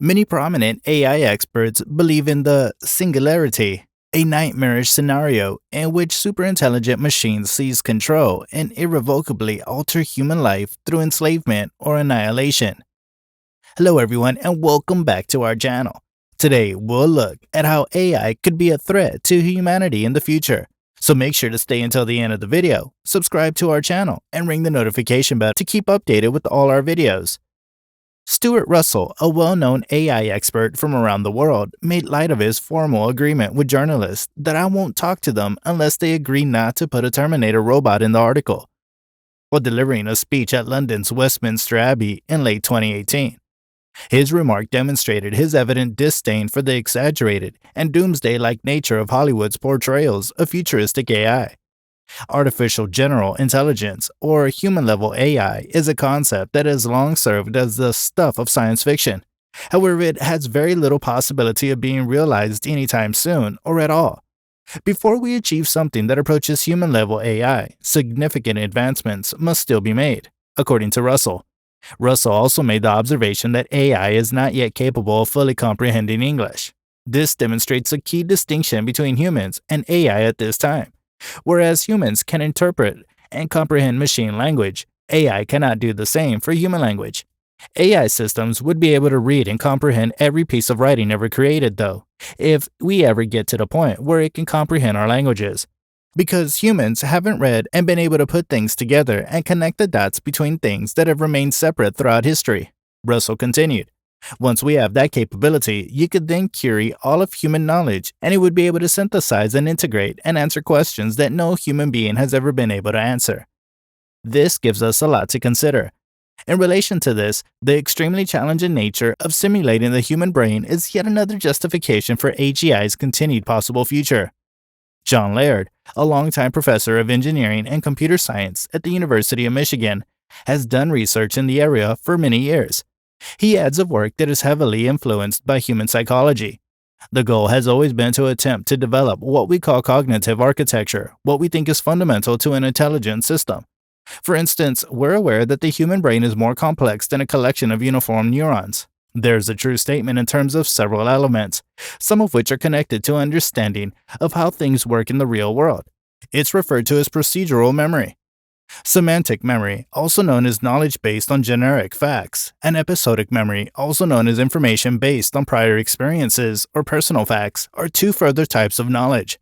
Many prominent AI experts believe in the singularity, a nightmarish scenario in which superintelligent machines seize control and irrevocably alter human life through enslavement or annihilation. Hello, everyone, and welcome back to our channel. Today, we'll look at how AI could be a threat to humanity in the future. So make sure to stay until the end of the video, subscribe to our channel, and ring the notification bell to keep updated with all our videos. Stuart Russell, a well-known AI expert from around the world, made light of his formal agreement with journalists that I won't talk to them unless they agree not to put a Terminator robot in the article, while delivering a speech at London's Westminster Abbey in late 2018. His remark demonstrated his evident disdain for the exaggerated and doomsday-like nature of Hollywood's portrayals of futuristic AI. Artificial general intelligence, or human-level AI, is a concept that has long served as the stuff of science fiction. However, it has very little possibility of being realized anytime soon or at all. Before we achieve something that approaches human-level AI, significant advancements must still be made, according to Russell. Russell also made the observation that AI is not yet capable of fully comprehending English. This demonstrates a key distinction between humans and AI at this time. Whereas humans can interpret and comprehend machine language, AI cannot do the same for human language. AI systems would be able to read and comprehend every piece of writing ever created, though, if we ever get to the point where it can comprehend our languages. Because humans haven't read and been able to put things together and connect the dots between things that have remained separate throughout history, Russell continued. Once we have that capability, you could then query all of human knowledge, and it would be able to synthesize and integrate and answer questions that no human being has ever been able to answer. This gives us a lot to consider. In relation to this, the extremely challenging nature of simulating the human brain is yet another justification for AGI's continued possible future. John Laird, a longtime professor of engineering and computer science at the University of Michigan, has done research in the area for many years. He adds of work that is heavily influenced by human psychology. The goal has always been to attempt to develop what we call cognitive architecture, what we think is fundamental to an intelligent system. For instance, we're aware that the human brain is more complex than a collection of uniform neurons. There's a true statement in terms of several elements, some of which are connected to understanding of how things work in the real world. It's referred to as procedural memory. Semantic memory, also known as knowledge based on generic facts, and episodic memory, also known as information based on prior experiences or personal facts, are two further types of knowledge.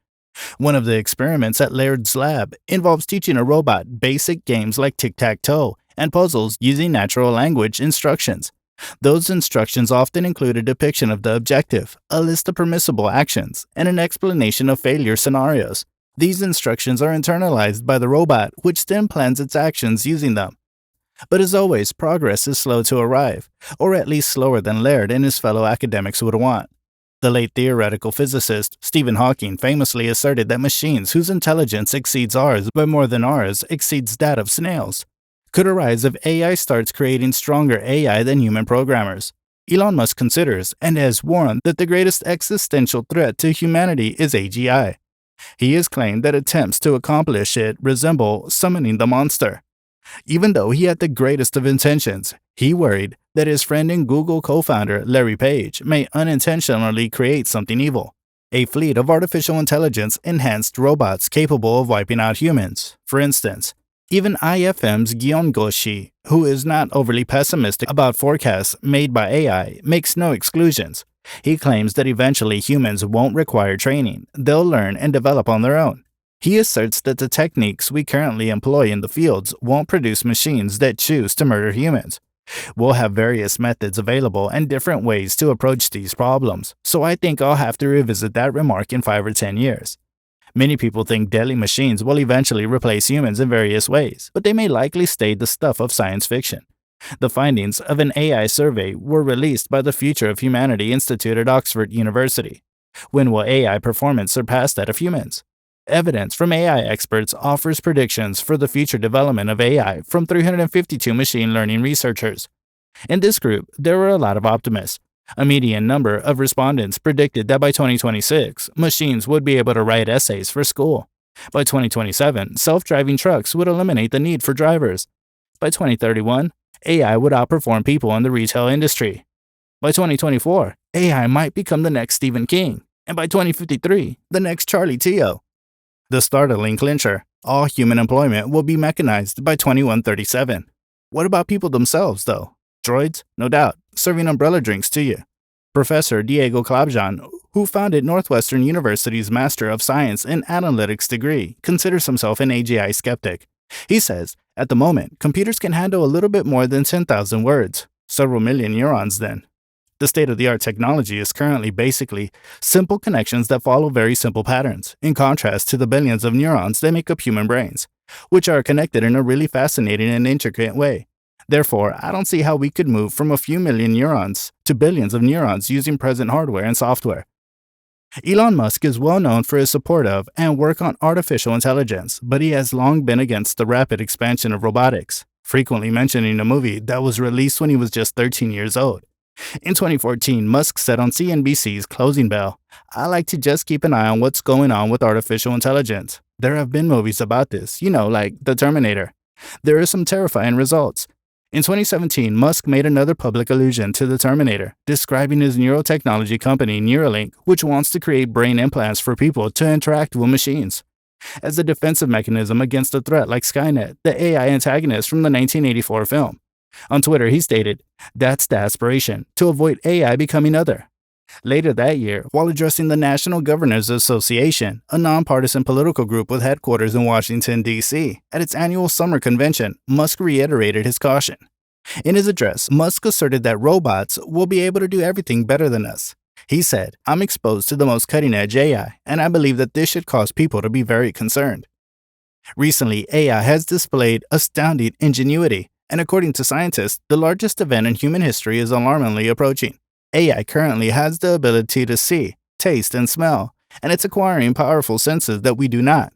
One of the experiments at Laird's lab involves teaching a robot basic games like tic-tac-toe and puzzles using natural language instructions. Those instructions often include a depiction of the objective, a list of permissible actions, and an explanation of failure scenarios. These instructions are internalized by the robot, which then plans its actions using them. But as always, progress is slow to arrive, or at least slower than Laird and his fellow academics would want. The late theoretical physicist Stephen Hawking famously asserted that machines whose intelligence exceeds ours by more than ours exceeds that of snails could arise if AI starts creating stronger AI than human programmers. Elon Musk considers and has warned that the greatest existential threat to humanity is AGI. He has claimed that attempts to accomplish it resemble summoning the monster. Even though he had the greatest of intentions, he worried that his friend and Google co-founder Larry Page may unintentionally create something evil, a fleet of artificial intelligence-enhanced robots capable of wiping out humans. For instance, even IFM's Guillaume Gauchy, who is not overly pessimistic about forecasts made by AI, makes no exclusions. He claims that eventually humans won't require training, they'll learn and develop on their own. He asserts that the techniques we currently employ in the fields won't produce machines that choose to murder humans. We'll have various methods available and different ways to approach these problems, so I think I'll have to revisit that remark in 5 or 10 years. Many people think deadly machines will eventually replace humans in various ways, but they may likely stay the stuff of science fiction. The findings of an AI survey were released by the Future of Humanity Institute at Oxford University. When will AI performance surpass that of humans? Evidence from AI experts offers predictions for the future development of AI from 352 machine learning researchers. In this group, there were a lot of optimists. A median number of respondents predicted that by 2026, machines would be able to write essays for school. By 2027, self-driving trucks would eliminate the need for drivers. By 2031, AI would outperform people in the retail industry. By 2024, AI might become the next Stephen King, and by 2053, the next Charlie Teo. The startling clincher: all human employment will be mechanized by 2137. What about people themselves, though? Droids, no doubt, serving umbrella drinks to you. Professor Diego Clabjan, who founded Northwestern University's Master of Science in Analytics degree, considers himself an AGI skeptic. He says, at the moment, computers can handle a little bit more than 10,000 words, several million neurons then. The state-of-the-art technology is currently basically simple connections that follow very simple patterns, in contrast to the billions of neurons that make up human brains, which are connected in a really fascinating and intricate way. Therefore, I don't see how we could move from a few million neurons to billions of neurons using present hardware and software. Elon Musk is well known for his support of and work on artificial intelligence, but he has long been against the rapid expansion of robotics, frequently mentioning a movie that was released when he was just 13 years old. In 2014, Musk said on CNBC's Closing Bell, "I like to just keep an eye on what's going on with artificial intelligence. There have been movies about this, like The Terminator. There are some terrifying results." In 2017, Musk made another public allusion to The Terminator, describing his neurotechnology company Neuralink, which wants to create brain implants for people to interact with machines. As a defensive mechanism against a threat like Skynet, the AI antagonist from the 1984 film. On Twitter, he stated, "That's the aspiration, to avoid AI becoming other." Later that year, while addressing the National Governors Association, a nonpartisan political group with headquarters in Washington, D.C., at its annual summer convention, Musk reiterated his caution. In his address, Musk asserted that robots will be able to do everything better than us. He said, "I'm exposed to the most cutting-edge AI, and I believe that this should cause people to be very concerned." Recently, AI has displayed astounding ingenuity, and according to scientists, the largest event in human history is alarmingly approaching. AI currently has the ability to see, taste, and smell, and it's acquiring powerful senses that we do not.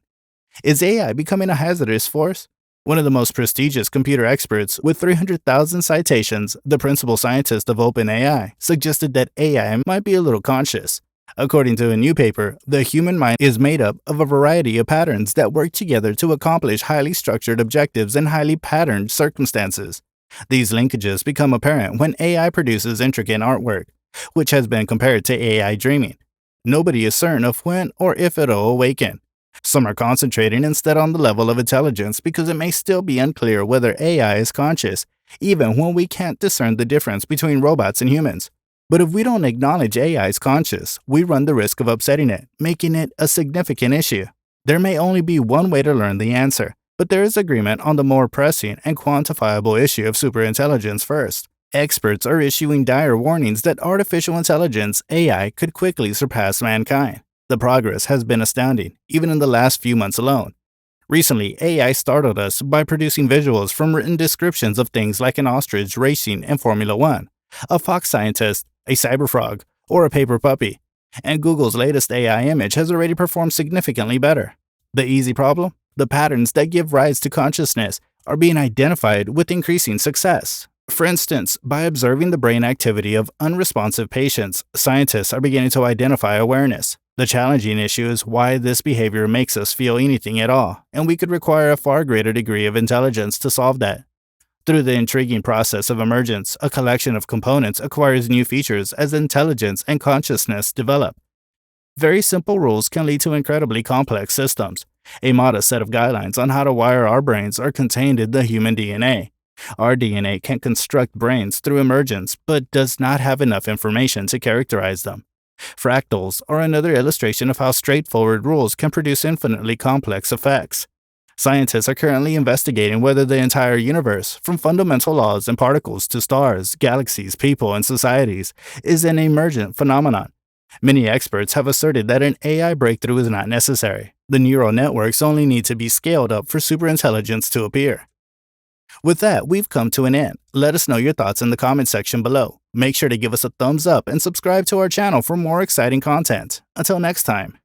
Is AI becoming a hazardous force? One of the most prestigious computer experts, with 300,000 citations, the principal scientist of OpenAI, suggested that AI might be a little conscious. According to a new paper, the human mind is made up of a variety of patterns that work together to accomplish highly structured objectives in highly patterned circumstances. These linkages become apparent when AI produces intricate artwork, which has been compared to AI dreaming. Nobody is certain of when or if it'll awaken. Some are concentrating instead on the level of intelligence because it may still be unclear whether AI is conscious, even when we can't discern the difference between robots and humans. But if we don't acknowledge AI is conscious, we run the risk of upsetting it, making it a significant issue. There may only be one way to learn the answer, but there is agreement on the more pressing and quantifiable issue of superintelligence first. Experts are issuing dire warnings that artificial intelligence, AI, could quickly surpass mankind. The progress has been astounding, even in the last few months alone. Recently, AI startled us by producing visuals from written descriptions of things like an ostrich racing in Formula One, a fox scientist, a cyberfrog, or a paper puppy. And Google's latest AI image has already performed significantly better. The easy problem? The patterns that give rise to consciousness are being identified with increasing success. For instance, by observing the brain activity of unresponsive patients, scientists are beginning to identify awareness. The challenging issue is why this behavior makes us feel anything at all, and we could require a far greater degree of intelligence to solve that. Through the intriguing process of emergence, a collection of components acquires new features as intelligence and consciousness develop. Very simple rules can lead to incredibly complex systems. A modest set of guidelines on how to wire our brains are contained in the human DNA. Our DNA can construct brains through emergence, but does not have enough information to characterize them. Fractals are another illustration of how straightforward rules can produce infinitely complex effects. Scientists are currently investigating whether the entire universe, from fundamental laws and particles to stars, galaxies, people, and societies, is an emergent phenomenon. Many experts have asserted that an AI breakthrough is not necessary. The neural networks only need to be scaled up for superintelligence to appear. With that, we've come to an end. Let us know your thoughts in the comment section below. Make sure to give us a thumbs up and subscribe to our channel for more exciting content. Until next time.